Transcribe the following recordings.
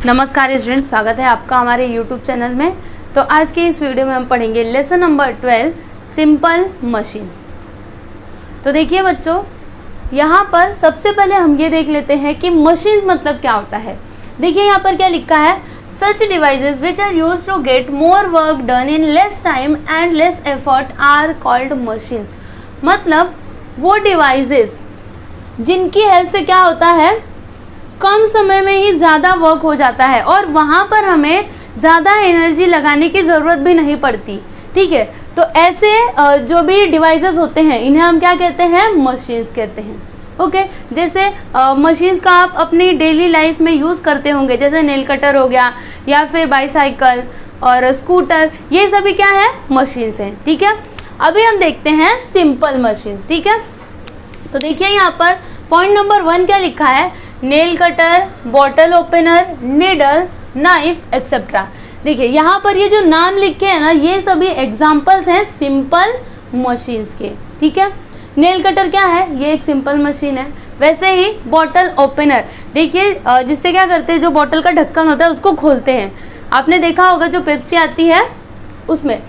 नमस्कार स्टूडेंट, स्वागत है आपका हमारे YouTube चैनल में। तो आज के इस वीडियो में हम पढ़ेंगे लेसन नंबर 12 सिंपल मशीन्स। तो देखिए बच्चों, यहाँ पर सबसे पहले हम ये देख लेते हैं कि मशीन मतलब क्या होता है। देखिए यहाँ पर क्या लिखा है, such devices which are used to get more work done in less time and less effort are called machines. मतलब वो डिवाइसेस जिनकी हेल्प से क्या होता है, कम समय में ही ज़्यादा वर्क हो जाता है और वहाँ पर हमें ज़्यादा एनर्जी लगाने की ज़रूरत भी नहीं पड़ती। ठीक है, तो ऐसे जो भी डिवाइसेस होते हैं इन्हें हम क्या कहते हैं, मशीन्स कहते हैं। ओके, जैसे मशीन्स का आप अपनी डेली लाइफ में यूज़ करते होंगे, जैसे नेल कटर हो गया या फिर बाईसाइकिल और स्कूटर, ये सभी क्या है, मशीन्स हैं। ठीक है, अभी हम देखते हैं सिंपल मशीन्स। ठीक है, तो देखिए यहाँ पर पॉइंट नंबर 1 क्या लिखा है, nail cutter, bottle opener, needle, knife etcetera. देखिए यहाँ पर ये जो नाम लिखे हैं ना, ये सभी एग्जाम्पल्स हैं सिंपल मशीन्स के। ठीक है, नेल कटर क्या है, ये एक सिंपल मशीन है। वैसे ही बॉटल ओपनर, देखिए जिससे क्या करते हैं, जो बॉटल का ढक्कन होता है उसको खोलते हैं, आपने देखा होगा जो पेप्सी आती है उसमें।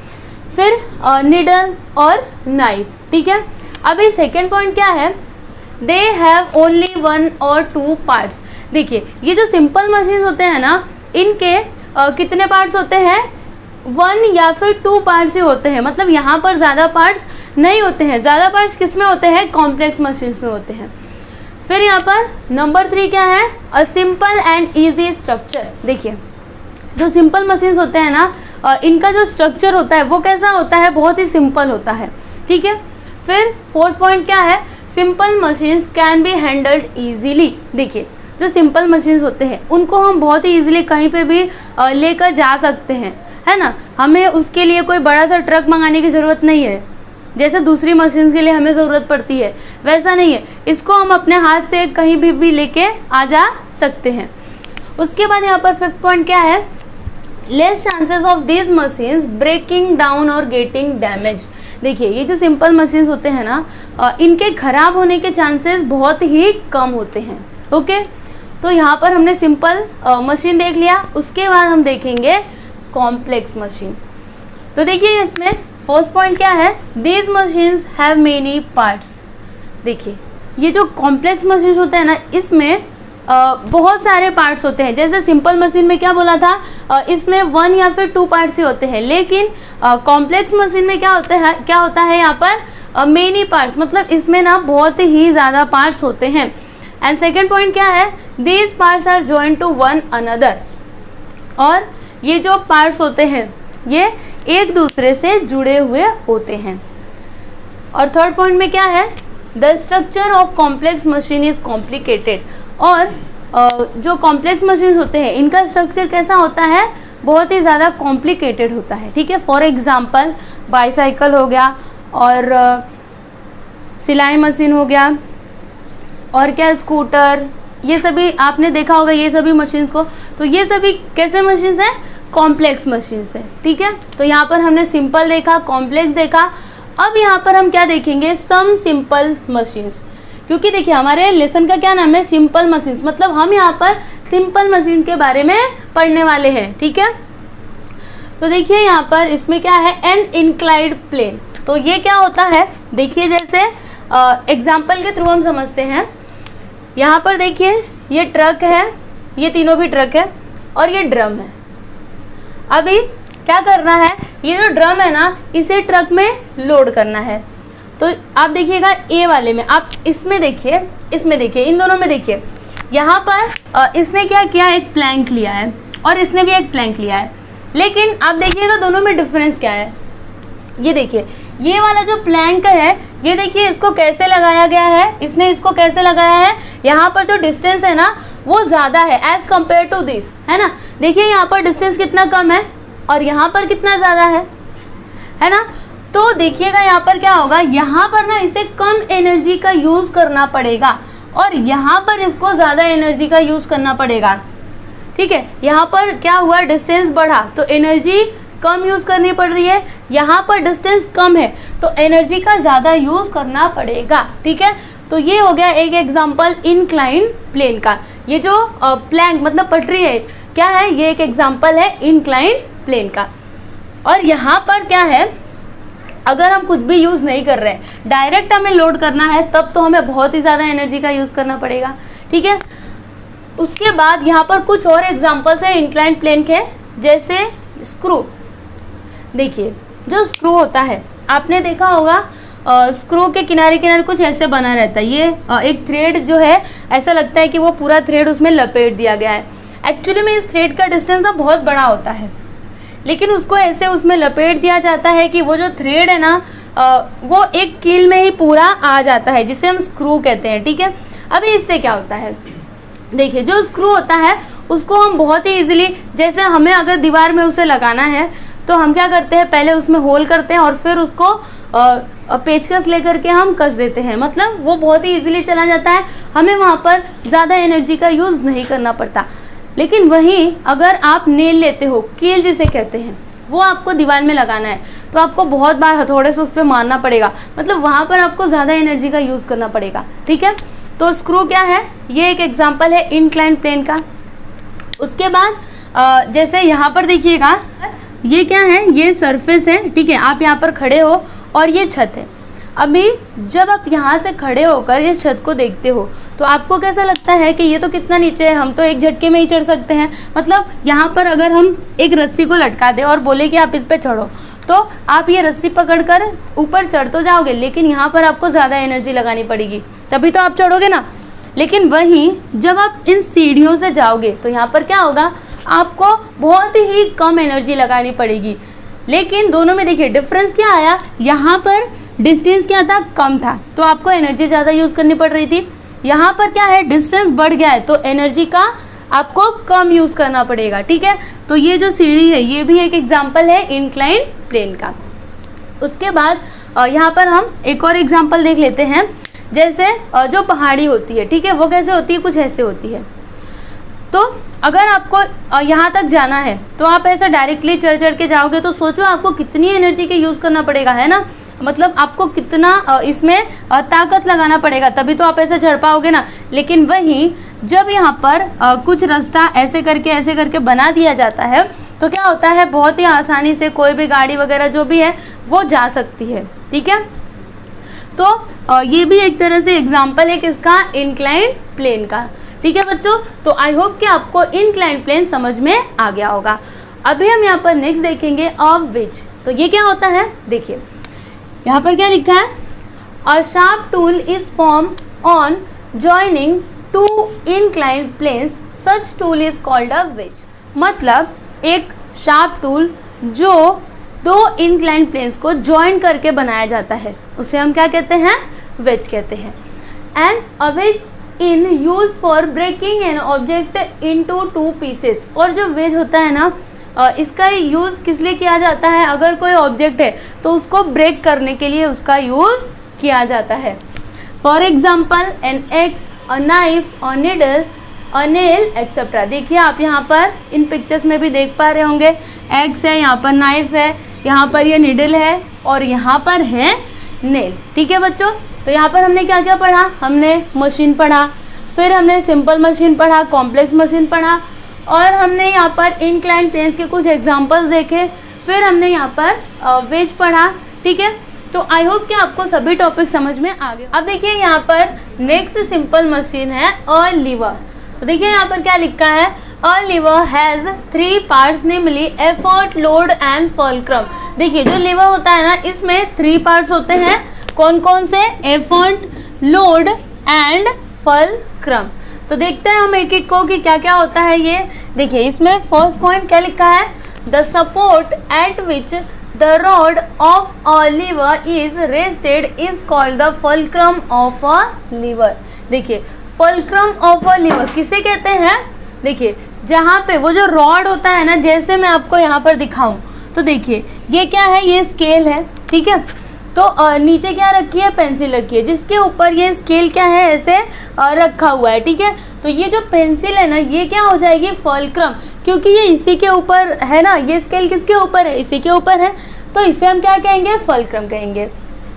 फिर नीडल और नाइफ। ठीक है, अभी सेकेंड पॉइंट क्या है, दे हैव ओनली 1 और 2 पार्ट्स। देखिए ये जो सिंपल मशीन्स होते हैं ना, इनके कितने पार्ट्स होते हैं, 1 या फिर 2 पार्ट्स ही होते हैं। मतलब यहाँ पर ज़्यादा पार्ट्स नहीं होते हैं। ज़्यादा पार्ट्स किस में होते हैं, कॉम्प्लेक्स मशीन्स में होते हैं। फिर यहाँ पर नंबर 3 क्या है, a simple and easy structure. देखिए जो सिंपल मशीन्स होते हैं ना, इनका जो स्ट्रक्चर होता है वो कैसा होता है, बहुत ही सिंपल होता है। ठीक है, फिर फोर्थ पॉइंट क्या है, simple machines can be handled easily. देखिए जो सिंपल मशीन्स होते हैं उनको हम बहुत ही ईजिली कहीं पे भी लेकर जा सकते हैं, है ना। हमें उसके लिए कोई बड़ा सा ट्रक मंगाने की ज़रूरत नहीं है, जैसे दूसरी मशीन्स के लिए हमें ज़रूरत पड़ती है, वैसा नहीं है। इसको हम अपने हाथ से कहीं भी लेके आ जा सकते हैं। उसके बाद यहाँ पर फिफ्थ पॉइंट क्या है, less chances of this machines breaking down और गेटिंग डैमेज। देखिए ये जो सिंपल मशीन्स होते हैं ना, इनके खराब होने के चांसेस बहुत ही कम होते हैं। ओके, तो यहाँ पर हमने सिंपल मशीन देख लिया। उसके बाद हम देखेंगे कॉम्प्लेक्स मशीन। तो देखिए इसमें फर्स्ट पॉइंट क्या है, these machines have many parts. देखिए ये जो कॉम्प्लेक्स मशीन्स होते हैं ना, इसमें बहुत सारे पार्ट्स होते हैं। जैसे सिंपल मशीन में क्या बोला था, इसमें 1 या फिर 2 पार्ट्स ही होते हैं, लेकिन कॉम्प्लेक्स मशीन में क्या होता है यहाँ पर मेनी पार्ट्स। मतलब इसमें ना बहुत ही ज़्यादा पार्ट्स होते हैं। एंड सेकेंड पॉइंट क्या है, these parts are joint to one another. और ये जो पार्ट्स होते हैं ये एक दूसरे से जुड़े हुए होते हैं। और थर्ड पॉइंट में क्या है, the structure of complex machine is complicated. और जो कॉम्प्लेक्स मशीन्स होते हैं इनका स्ट्रक्चर कैसा होता है, बहुत ही ज़्यादा कॉम्प्लिकेटेड होता है। ठीक है, फॉर एग्जांपल बाईसाइकिल हो गया और सिलाई मशीन हो गया और क्या स्कूटर, ये सभी आपने देखा होगा, ये सभी मशीन्स को। तो ये सभी कैसे मशीन्स हैं, कॉम्प्लेक्स मशीन्स हैं। ठीक है, तो यहाँ पर हमने सिंपल देखा, कॉम्प्लेक्स देखा। अब यहाँ पर हम क्या देखेंगे, सम सिंपल मशीन्स। क्योंकि देखिए हमारे लेसन का क्या नाम है, सिंपल मशीन्स। मतलब हम यहाँ पर सिंपल मशीन के बारे में पढ़ने वाले हैं। ठीक है, तो देखिए यहाँ पर इसमें क्या है, एन इंक्लाइंड प्लेन। तो ये क्या होता है, देखिए जैसे एग्जाम्पल के थ्रू हम समझते हैं। यहाँ पर देखिए ये ट्रक है, ये तीनों भी ट्रक है और ये ड्रम है। अभी क्या करना है, ये जो ड्रम है ना, इसे ट्रक में लोड करना है। तो आप देखिएगा ए वाले में, आप इसमें देखिए, इसमें देखिए, इन दोनों में देखिए। यहाँ पर इसने क्या किया, एक प्लैंक लिया है और इसने भी एक प्लैंक लिया है। लेकिन आप देखिएगा दोनों में डिफरेंस क्या है। ये देखिए ये वाला जो प्लैंक है, ये देखिए इसको कैसे लगाया गया है, इसने इसको कैसे लगाया है। यहाँ पर जो डिस्टेंस है ना वो ज़्यादा है एज कम्पेयर टू दिस, है ना। देखिए यहाँ पर डिस्टेंस कितना कम है और यहाँ पर कितना ज़्यादा है ना। तो देखिएगा यहाँ पर क्या होगा, यहाँ पर ना इसे कम एनर्जी का यूज़ करना पड़ेगा और यहाँ पर इसको ज़्यादा एनर्जी का यूज़ करना पड़ेगा। ठीक है, यहाँ पर क्या हुआ, डिस्टेंस बढ़ा तो एनर्जी कम यूज़ करनी पड़ रही है, यहाँ पर डिस्टेंस कम है तो एनर्जी का ज़्यादा यूज़ करना पड़ेगा। ठीक है, तो ये हो गया एक एग्जाम्पल इंक्लाइंड प्लेन का। ये जो प्लैंक मतलब पटरी है, क्या है, ये एक एग्जाम्पल है इंक्लाइंड प्लेन का। और यहाँ पर क्या है, अगर हम कुछ भी यूज़ नहीं कर रहे हैं, डायरेक्ट हमें लोड करना है, तब तो हमें बहुत ही ज़्यादा एनर्जी का यूज़ करना पड़ेगा, ठीक है। उसके बाद यहाँ पर कुछ और एग्जांपल्स है इंक्लाइंड प्लेन के, जैसे स्क्रू। देखिए जो स्क्रू होता है, आपने देखा होगा स्क्रू के किनारे किनारे कुछ ऐसे बना रहता है, ये एक थ्रेड जो है ऐसा लगता है कि वो पूरा थ्रेड उसमें लपेट दिया गया है। एक्चुअली में इस थ्रेड का डिस्टेंस ना बहुत बड़ा होता है, लेकिन उसको ऐसे उसमें लपेट दिया जाता है कि वो जो थ्रेड है ना वो एक कील में ही पूरा आ जाता है, जिसे हम स्क्रू कहते हैं, ठीक है। अभी इससे क्या होता है, देखिए जो स्क्रू होता है उसको हम बहुत ही इजीली, जैसे हमें अगर दीवार में उसे लगाना है तो हम क्या करते हैं, पहले उसमें होल करते हैं और फिर उसको पेचकस लेकर के हम कस देते हैं, मतलब वो बहुत ही इजीली चला जाता है, हमें वहाँ पर ज़्यादा एनर्जी का यूज़ नहीं करना पड़ता। लेकिन वहीं अगर आप नेल लेते हो, कील जिसे कहते हैं, वो आपको दीवार में लगाना है तो आपको बहुत बार हथौड़े से उस पर मारना पड़ेगा, मतलब वहाँ पर आपको ज़्यादा एनर्जी का यूज़ करना पड़ेगा, ठीक है। तो स्क्रू क्या है, ये एक एग्जांपल है इंक्लाइंड प्लेन का। उसके बाद जैसे यहाँ पर देखिएगा, ये क्या है, ये सरफेस है, ठीक है। आप यहाँ पर खड़े हो और ये छत है। अभी जब आप यहाँ से खड़े होकर इस छत को देखते हो तो आपको कैसा लगता है कि ये तो कितना नीचे है, हम तो एक झटके में ही चढ़ सकते हैं। मतलब यहाँ पर अगर हम एक रस्सी को लटका दें और बोले कि आप इस पे चढ़ो, तो आप ये रस्सी पकड़कर ऊपर चढ़ तो जाओगे, लेकिन यहाँ पर आपको ज़्यादा एनर्जी लगानी पड़ेगी, तभी तो आप चढ़ोगे ना। लेकिन वहीं जब आप इन सीढ़ियों से जाओगे तो यहाँ पर क्या होगा, आपको बहुत ही कम एनर्जी लगानी पड़ेगी। लेकिन दोनों में देखिए डिफरेंस क्या आया, यहाँ पर डिस्टेंस क्या था, कम था, तो आपको एनर्जी ज़्यादा यूज़ करनी पड़ रही थी। यहाँ पर क्या है, डिस्टेंस बढ़ गया है तो एनर्जी का आपको कम यूज़ करना पड़ेगा, ठीक है। तो ये जो सीढ़ी है ये भी एक एग्जाम्पल है इंक्लाइंड प्लेन का। उसके बाद यहाँ पर हम एक और एग्जाम्पल देख लेते हैं, जैसे जो पहाड़ी होती है, ठीक है, वो कैसे होती है, कुछ ऐसे होती है। तो अगर आपको यहाँ तक जाना है तो आप ऐसा डायरेक्टली चढ़ चढ़ के जाओगे तो सोचो आपको कितनी एनर्जी के यूज़ करना पड़ेगा, है ना। मतलब आपको कितना इसमें ताकत लगाना पड़ेगा, तभी तो आप ऐसे चढ़ पाओगे ना। लेकिन वहीं जब यहाँ पर कुछ रास्ता ऐसे करके बना दिया जाता है तो क्या होता है, बहुत ही आसानी से कोई भी गाड़ी वगैरह जो भी है वो जा सकती है, ठीक है। तो ये भी एक तरह से एग्जाम्पल है किसका, इंक्लाइंड प्लेन का, ठीक है बच्चों। तो आई होप कि आपको इंक्लाइंड प्लेन समझ में आ गया होगा। अभी हम यहाँ पर नेक्स्ट देखेंगे ऑफ विच। तो ये क्या होता है, देखिए यहाँ पर क्या लिखा है, a sharp tool is form on joining two inclined planes, such tool is called a wedge. मतलब एक शार्प टूल जो दो इंक्लाइंड प्लेन्स को जॉइन करके बनाया जाता है, उसे हम क्या कहते हैं, वेज कहते हैं। And a wedge in use for breaking an object into two pieces. और जो वेज होता है ना, इसका यूज़ किस लिए किया जाता है, अगर कोई ऑब्जेक्ट है तो उसको ब्रेक करने के लिए उसका यूज़ किया जाता है। For example an axe, a knife, a needle, a nail etcetera. देखिए आप यहाँ पर इन पिक्चर्स में भी देख पा रहे होंगे, एक्स है, यहाँ पर नाइफ है, यहाँ पर ये निडल है और यहाँ पर है नेल, ठीक है बच्चों। तो यहाँ पर हमने क्या क्या पढ़ा, हमने मशीन पढ़ा, फिर हमने सिंपल मशीन पढ़ा, कॉम्प्लेक्स मशीन पढ़ा, और हमने यहाँ पर इंक्लाइंड प्लेन्स के कुछ एग्जांपल्स देखे, फिर हमने यहाँ पर वेज पढ़ा, ठीक है। तो आई होप कि आपको सभी टॉपिक समझ में आ गए। अब देखिए यहाँ पर नेक्स्ट सिंपल मशीन है अ लीवर। तो देखिए यहाँ पर क्या लिखा है, a lever has 3 parts, namely effort, load and fulcrum. देखिए जो लीवर होता है ना, इसमें 3 पार्ट्स होते हैं, कौन कौन से, एफर्ट, लोड एंड फुलक्रम। तो देखते हैं हम एक एक को कि क्या क्या होता है ये। देखिए इसमें फर्स्ट पॉइंट क्या लिखा है, the support at which the rod of a lever is rested is called the fulcrum of a lever. देखिए फुलक्रम ऑफ अ लीवर किसे कहते हैं, देखिए जहाँ पे वो जो रॉड होता है ना, जैसे मैं आपको यहाँ पर दिखाऊं तो देखिए ये क्या है, ये स्केल है, ठीक है। तो नीचे क्या रखी है, पेंसिल रखी है, जिसके ऊपर ये स्केल क्या है, ऐसे रखा हुआ है, ठीक है। तो ये जो पेंसिल है ना, ये क्या हो जाएगी, फुलक्रम, क्योंकि ये इसी के ऊपर है ना, ये स्केल किसके ऊपर है, इसी के ऊपर है, तो इसे हम क्या कहेंगे, फुलक्रम कहेंगे।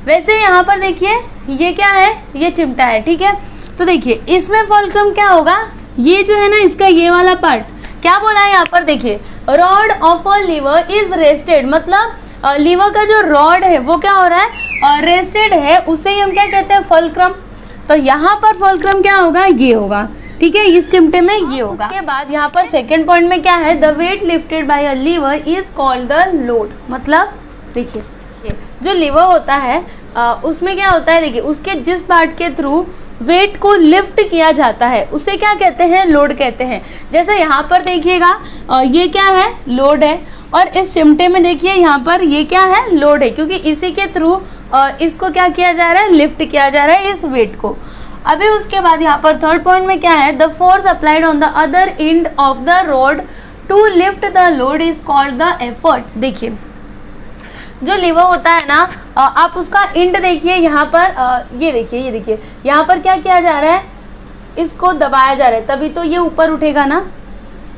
वैसे यहाँ पर देखिए ये क्या है, ये चिमटा है, ठीक है। तो देखिए इसमें फुलक्रम क्या होगा, ये जो है ना इसका ये वाला पार्ट क्या बोला है यहाँ पर, देखिए rod of a lever is rested, मतलब लीवर का जो रॉड है वो क्या हो रहा है, रेस्टेड है, उसे ही हम क्या कहते हैं, फल्क्रम। तो यहाँ पर फल्क्रम क्या होगा, ये होगा, ठीक है, इस चिमटे में ये होगा। उसके बाद यहाँ पर सेकंड पॉइंट में क्या है, the weight lifted by a lever is called the load, मतलब देखिए जो लीवर होता है उसमें क्या होता है, देखिए उसके जिस पार्ट के थ्रू वेट को लिफ्ट किया जाता है उसे क्या कहते हैं, लोड कहते हैं। जैसे यहाँ पर देखिएगा ये क्या है, लोड है, और इस चिमटे में देखिए यहाँ पर ये क्या है, लोड है, क्योंकि इसी के थ्रू इसको क्या किया जा रहा है, लिफ्ट किया जा रहा है इस वेट को। अभी उसके बाद यहाँ पर थर्ड पॉइंट में क्या है, the force applied on the other end of the rod to lift the load is called the effort. देखिए जो लीवर होता है ना, आप उसका इंड देखिए यहाँ पर, ये देखिए यहाँ पर क्या किया जा रहा है, इसको दबाया जा रहा है, तभी तो ये ऊपर उठेगा ना,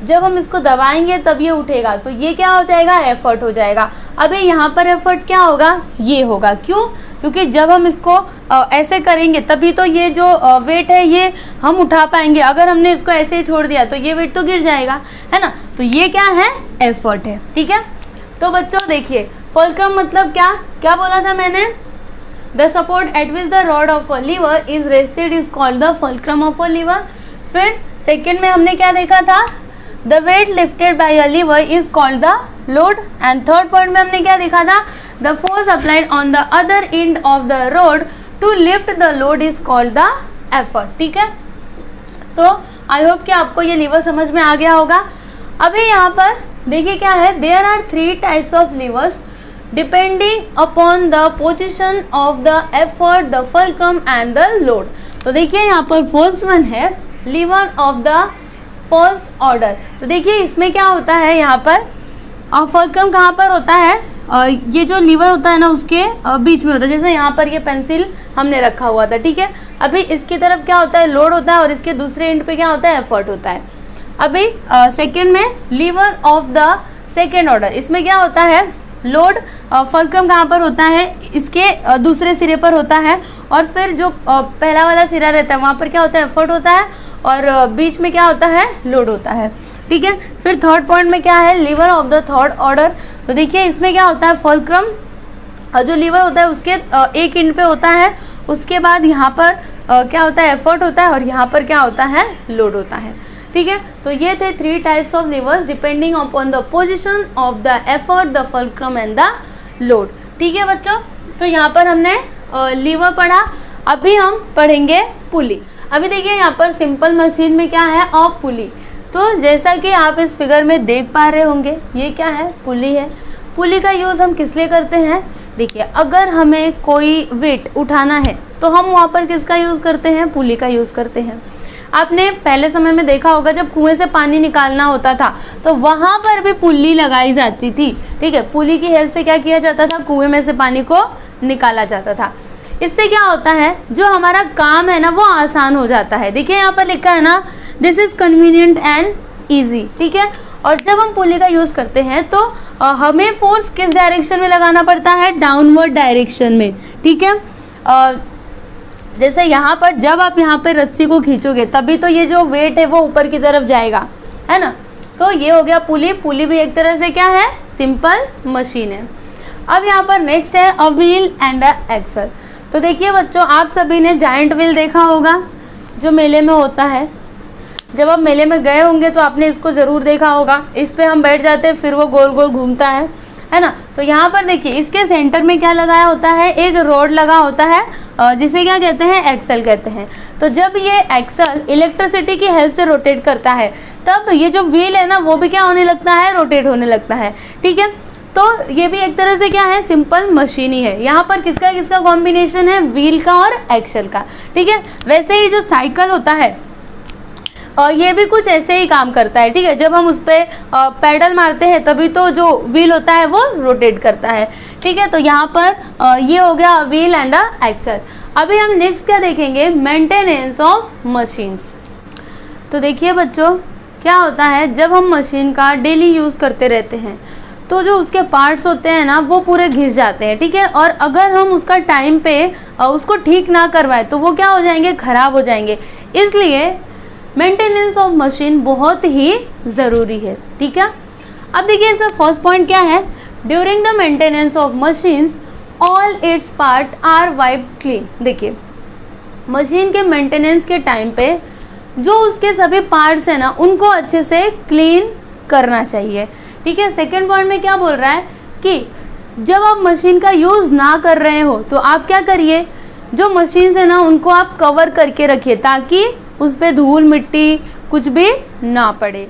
जब हम इसको दबाएंगे तब ये उठेगा, तो ये क्या हो जाएगा, एफर्ट हो जाएगा। अभी यहाँ पर एफर्ट क्या होगा, ये होगा, क्यों, क्योंकि जब हम इसको ऐसे करेंगे तभी तो ये जो वेट है ये हम उठा पाएंगे, अगर हमने इसको ऐसे ही छोड़ दिया तो ये वेट तो गिर जाएगा, है ना, तो ये क्या है, एफर्ट है, ठीक है। तो बच्चों देखिए फल्क्रम मतलब क्या क्या बोला था मैंने, the support at which the rod of a lever is rested is called the fulcrum of a lever. फिर सेकेंड में हमने क्या देखा था, the weight lifted by a lever is called the load, and third point में हमने क्या देखा था, the force applied on the other end of the rod to lift the load is called the effort, ठीक है। तो I hope कि आपको ये लीवर समझ में आ गया होगा। अभी यहाँ पर देखिए क्या है, there are 3 types of levers depending upon the position of the effort, the fulcrum and the load. तो देखिए यहाँ पर फर्स्ट वन है lever of the first order. तो देखिए इसमें क्या होता है, यहाँ पर फल्क्रम कहाँ पर होता है, ये जो लीवर होता है ना उसके बीच में होता है, जैसे यहाँ पर ये पेंसिल हमने रखा हुआ था, ठीक है। अभी इसकी तरफ क्या होता है, लोड होता है, और इसके दूसरे एंड पे क्या होता है, एफर्ट होता है। अभी सेकेंड में lever of the second order, इसमें क्या होता है, लोड, फल्क्रम कहाँ पर होता है, इसके दूसरे सिरे पर होता है, और फिर जो पहला वाला सिरा रहता है वहाँ पर क्या होता है, एफर्ट होता है, और बीच में क्या होता है, लोड होता है, ठीक है। फिर थर्ड पॉइंट में क्या है, lever of the third order. तो देखिए इसमें क्या होता है, फल्क्रम जो लीवर होता है उसके एक एंड पे होता है, उसके बाद यहाँ पर क्या होता है, एफर्ट होता है, और यहाँ पर क्या होता है, लोड होता है, ठीक है। तो ये थे 3 types of levers depending upon the position of the effort, the fulcrum and the load, ठीक है बच्चों। तो यहाँ पर हमने लीवर पढ़ा, अभी हम पढ़ेंगे पुली। अभी देखिए यहाँ पर सिंपल मशीन में क्या है, अ पुली। तो जैसा कि आप इस फिगर में देख पा रहे होंगे, ये क्या है, पुली है। पुली का यूज़ हम किस लिए करते हैं, देखिए अगर हमें कोई वेट उठाना है तो हम वहाँ पर किसका यूज़ करते हैं, पुली का यूज़ करते हैं। आपने पहले समय में देखा होगा जब कुएं से पानी निकालना होता था तो वहाँ पर भी पुली लगाई जाती थी, ठीक है। पुली की हेल्प से क्या किया जाता था, कुएं में से पानी को निकाला जाता था। इससे क्या होता है, जो हमारा काम है ना वो आसान हो जाता है। देखिए यहाँ पर लिखा है ना, this is convenient and easy, ठीक है। और जब हम पुली का यूज़ करते हैं तो हमें फोर्स किस डायरेक्शन में लगाना पड़ता है, डाउनवर्ड डायरेक्शन में, ठीक है। जैसे यहाँ पर जब आप यहाँ पर रस्सी को खींचोगे तभी तो ये जो वेट है वो ऊपर की तरफ जाएगा, है ना। तो ये हो गया पुली। पुली भी एक तरह से क्या है, सिंपल मशीन है। अब यहाँ पर नेक्स्ट है a wheel and a axle. तो देखिए बच्चों, आप सभी ने जायंट व्हील देखा होगा जो मेले में होता है। जब आप मेले में गए होंगे तो आपने इसको ज़रूर देखा होगा। इस पे हम बैठ जाते हैं, फिर वो गोल गोल घूमता है ना। तो यहाँ पर देखिए इसके सेंटर में क्या लगाया होता है, एक रॉड लगा होता है जिसे क्या कहते हैं, एक्सल कहते हैं। तो जब ये एक्सल इलेक्ट्रिसिटी की हेल्प से रोटेट करता है तब ये जो व्हील है ना वो भी क्या होने लगता है, रोटेट होने लगता है, ठीक है। तो ये भी एक तरह से क्या है, सिंपल मशीन ही है। यहाँ पर किसका किसका कॉम्बिनेशन है, व्हील का और एक्सल का, ठीक है। वैसे ही जो साइकिल होता है और ये भी कुछ ऐसे ही काम करता है, ठीक है। जब हम उस पर पैडल मारते हैं तभी तो जो व्हील होता है वो रोटेट करता है, ठीक है। तो यहाँ पर ये हो गया व्हील एंड एक्सल। अभी हम नेक्स्ट क्या देखेंगे, मेंटेनेंस ऑफ मशीन्स। तो देखिए बच्चों, क्या होता है जब हम मशीन का डेली यूज़ करते रहते हैं तो जो उसके पार्ट्स होते हैं ना वो पूरे घिस जाते हैं, ठीक है। और अगर हम उसका टाइम पे उसको ठीक ना करवाएं तो वो क्या हो जाएंगे, ख़राब हो जाएंगे। इसलिए मेंटेनेंस ऑफ मशीन बहुत ही ज़रूरी है, ठीक है। अब देखिए इसमें फर्स्ट पॉइंट क्या है, during the maintenance of machines all its part are wiped clean. देखिए मशीन के मेंटेनेंस के टाइम पे जो उसके सभी पार्ट्स हैं ना उनको अच्छे से क्लीन करना चाहिए, ठीक है। सेकंड पॉइंट में क्या बोल रहा है कि जब आप मशीन का यूज़ ना कर रहे हो तो आप क्या करिए, जो मशीन है ना उनको आप कवर करके रखिए ताकि उस पर धूल मिट्टी कुछ भी ना पड़े।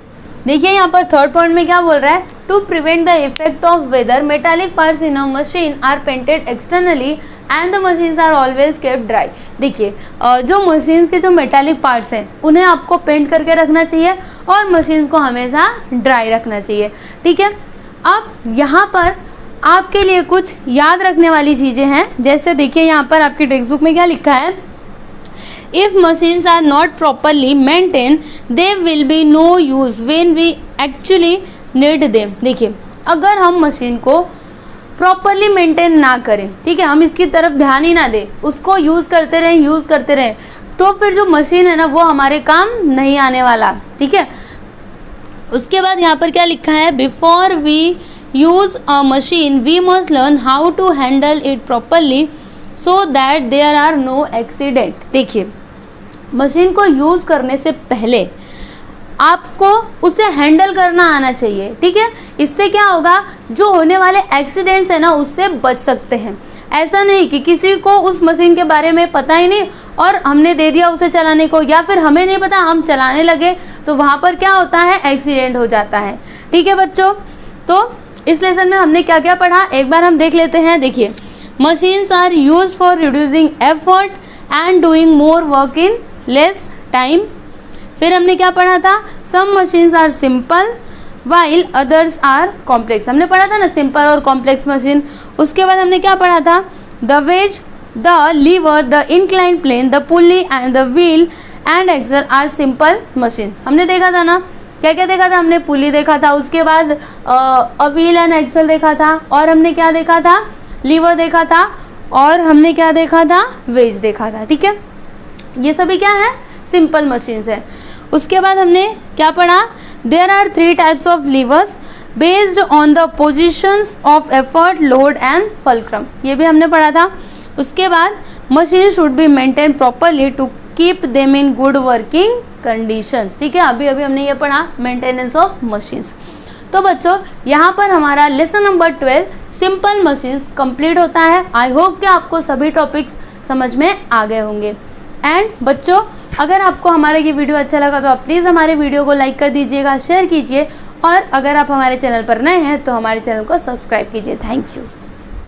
देखिए यहाँ पर थर्ड पॉइंट में क्या बोल रहा है, to prevent the effect of weather metallic parts in a machine are painted externally and the machines are always kept dry. देखिए जो मशीन्स के जो मेटालिक पार्ट्स हैं उन्हें आपको पेंट करके रखना चाहिए और मशीन्स को हमेशा ड्राई रखना चाहिए, ठीक है। अब यहाँ पर आपके लिए कुछ याद रखने वाली चीज़ें हैं, जैसे देखिए यहाँ पर आपकी टेक्स्ट बुक में क्या लिखा है, if machines are not properly maintain they will be no use when we actually need them. देखिए अगर हम मशीन को प्रॉपरली मेंटेन ना करें, ठीक है, हम इसकी तरफ ध्यान ही ना दें, उसको यूज़ करते रहें तो फिर जो मशीन है ना वो हमारे काम नहीं आने वाला, ठीक है। उसके बाद यहाँ पर क्या लिखा है, before we use a machine we must learn how to handle it properly so that there are no accident. देखिए मशीन को यूज़ करने से पहले आपको उसे हैंडल करना आना चाहिए, ठीक है। इससे क्या होगा, जो होने वाले एक्सीडेंट्स है ना उससे बच सकते हैं। ऐसा नहीं कि किसी को उस मशीन के बारे में पता ही नहीं और हमने दे दिया उसे चलाने को, या फिर हमें नहीं पता हम चलाने लगे तो वहाँ पर क्या होता है, एक्सीडेंट हो जाता है, ठीक है बच्चों। तो इस लेसन में हमने क्या क्या पढ़ा एक बार हम देख लेते हैं। देखिए machines are use for reducing effort and doing more work in less time. फिर हमने क्या पढ़ा था, some machines are simple while others are complex. हमने पढ़ा था ना सिंपल और कॉम्प्लेक्स मशीन। उसके बाद हमने क्या पढ़ा था, the wedge, the lever, the incline plane, the pulley and the wheel and axle are simple machines. हमने देखा था ना, क्या क्या देखा था, हमने पुली देखा था, उसके बाद व्हील एंड एक्सल देखा था, और हमने क्या देखा था, लीवर देखा था, और हमने क्या देखा था, वेज देखा था, ठीक है। ये सभी क्या है, सिंपल मशीन्स है। उसके बाद हमने क्या पढ़ा, there are 3 types of levers based on the positions of effort, load and fulcrum, ये भी हमने पढ़ा था। उसके बाद machine should be maintain properly to keep them in good working conditions, ठीक है। अभी अभी हमने ये पढ़ा मेंटेनेंस ऑफ मशीन्स। तो बच्चों यहाँ पर हमारा lesson number 12 simple machines complete होता है। आई होप कि आपको सभी टॉपिक्स समझ में आ गए होंगे। एंड बच्चों अगर आपको हमारा ये वीडियो अच्छा लगा तो आप प्लीज़ हमारे वीडियो को लाइक कर दीजिएगा, शेयर कीजिए, और अगर आप हमारे चैनल पर नए हैं तो हमारे चैनल को सब्सक्राइब कीजिए। Thank you.